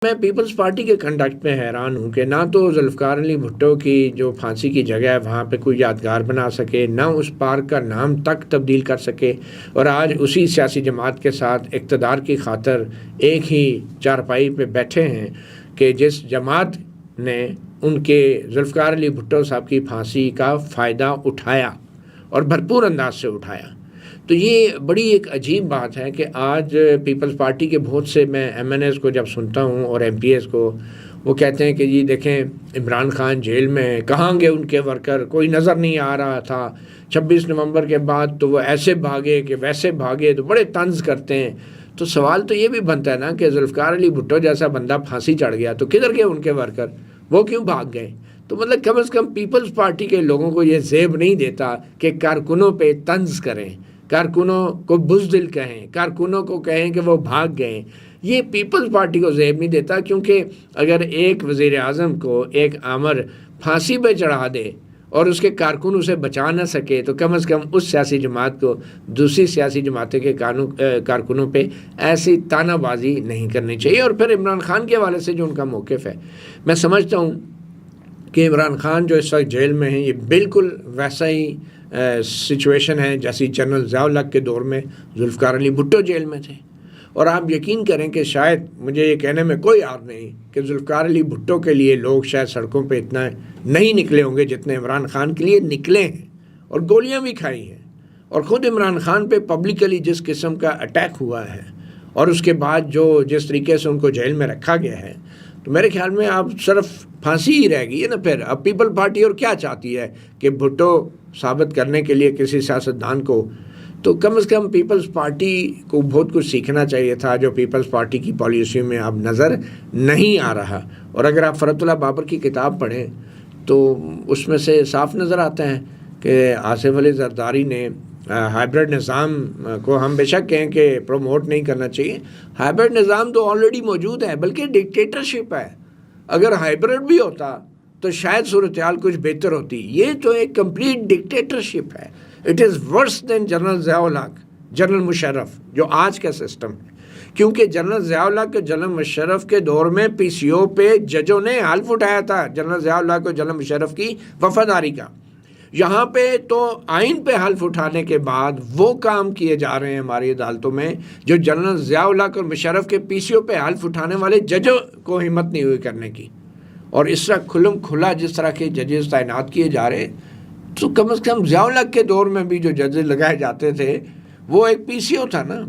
میں Peoples party کے conduct میں حیران ہوں کہ نہ تو ذوالفقار علی بھٹو کی جو پھانسی کی جگہ ہے وہاں پہ کوئی یادگار بنا سکے، نہ اس پارک کا نام تک تبدیل کر سکے، اور آج اسی سیاسی جماعت کے ساتھ اقتدار کی خاطر ایک ہی چارپائی پہ بیٹھے ہیں کہ جس جماعت نے ان کے ذوالفقار علی بھٹو صاحب کی پھانسی کا فائدہ اٹھایا اور بھرپور انداز سے اٹھایا۔ تو یہ بڑی ایک عجیب بات ہے کہ آج پیپلز پارٹی کے بہت سے میں ایم این ایز کو جب سنتا ہوں اور ایم پی ایز کو، وہ کہتے ہیں کہ جی دیکھیں عمران خان جیل میں، کہاں گئے ان کے ورکر، کوئی نظر نہیں آ رہا تھا، 26 نومبر کے بعد تو وہ ایسے بھاگے کہ ویسے بھاگے، تو بڑے طنز کرتے ہیں۔ تو سوال تو یہ بھی بنتا ہے نا کہ ذوالفقار علی بھٹو جیسا بندہ پھانسی چڑھ گیا تو کدھر گئے ان کے ورکر، وہ کیوں بھاگ گئے؟ تو مطلب کم از کم پیپلز پارٹی کے لوگوں کو یہ زیب نہیں دیتا کہ کارکنوں پہ طنز کریں، کارکنوں کو بزدل کہیں، کارکنوں کو کہیں کہ وہ بھاگ گئے۔ یہ پیپلز پارٹی کو زیب نہیں دیتا، کیونکہ اگر ایک وزیر اعظم کو ایک آمر پھانسی پہ چڑھا دے اور اس کے کارکن اسے بچا نہ سکے تو کم از کم اس سیاسی جماعت کو دوسری سیاسی جماعتیں کے کارکنوں پہ ایسی تانا بازی نہیں کرنی چاہیے۔ اور پھر عمران خان کے حوالے سے جو ان کا موقف ہے، میں سمجھتا ہوں کہ عمران خان جو اس وقت جیل میں ہیں یہ بالکل ویسا ہی سچویشن ہے جیسی جنرل ضیاء الحق کے دور میں ذوالفقار علی بھٹو جیل میں تھے۔ اور آپ یقین کریں کہ شاید مجھے یہ کہنے میں کوئی عار نہیں کہ ذوالفقار علی بھٹو کے لیے لوگ شاید سڑکوں پہ اتنا نہیں نکلے ہوں گے جتنے عمران خان کے لیے نکلے ہیں، اور گولیاں بھی کھائی ہیں۔ اور خود عمران خان پہ پبلکلی جس قسم کا اٹیک ہوا ہے اور اس کے بعد جس طریقے سے ان کو جیل میں رکھا گیا ہے، تو میرے خیال میں اب صرف پھانسی ہی رہ گئی ہے نا۔ پھر اب پیپل پارٹی اور کیا چاہتی ہے کہ بھٹو ثابت کرنے کے لیے کسی سیاستدان کو، تو کم از کم پیپلز پارٹی کو بہت کچھ سیکھنا چاہیے تھا جو پیپلز پارٹی کی پالیسی میں اب نظر نہیں آ رہا۔ اور اگر آپ فرحت اللہ بابر کی کتاب پڑھیں تو اس میں سے صاف نظر آتا ہے کہ آصف علی زرداری نے ہائیبرڈ نظام کو ہم بے شک کہیں کہ پروموٹ نہیں کرنا چاہیے، ہائیبرڈ نظام تو آلریڈی موجود ہے، بلکہ ڈکٹیٹرشپ ہے۔ اگر ہائیبرڈ بھی ہوتا تو شاید صورتحال کچھ بہتر ہوتی۔ یہ تو ایک کمپلیٹ ڈکٹیٹرشپ ہے۔ It is worse than general Zia ul Haq, general Musharraf جو آج کا سسٹم ہے، کیونکہ جنرل ضیاء الحق کے جنرل مشرف کے دور میں پی سی او پہ ججوں نے حلف اٹھایا تھا جنرل ضیاء الحق اور جنرل مشرف کی وفاداری کا۔ یہاں پہ تو آئین پہ حلف اٹھانے کے بعد وہ کام کیے جا رہے ہیں ہماری عدالتوں میں جو جنرل ضیاء الحق اور مشرف کے پی سی او پہ حلف اٹھانے والے ججوں کو ہمت نہیں ہوئی کرنے کی۔ اور اس طرح کھلم کھلا جس طرح کے ججز تعینات کیے جا رہے، تو کم از کم ضیاء الحق کے دور میں بھی جو ججز لگائے جاتے تھے وہ ایک پی سی او تھا نا۔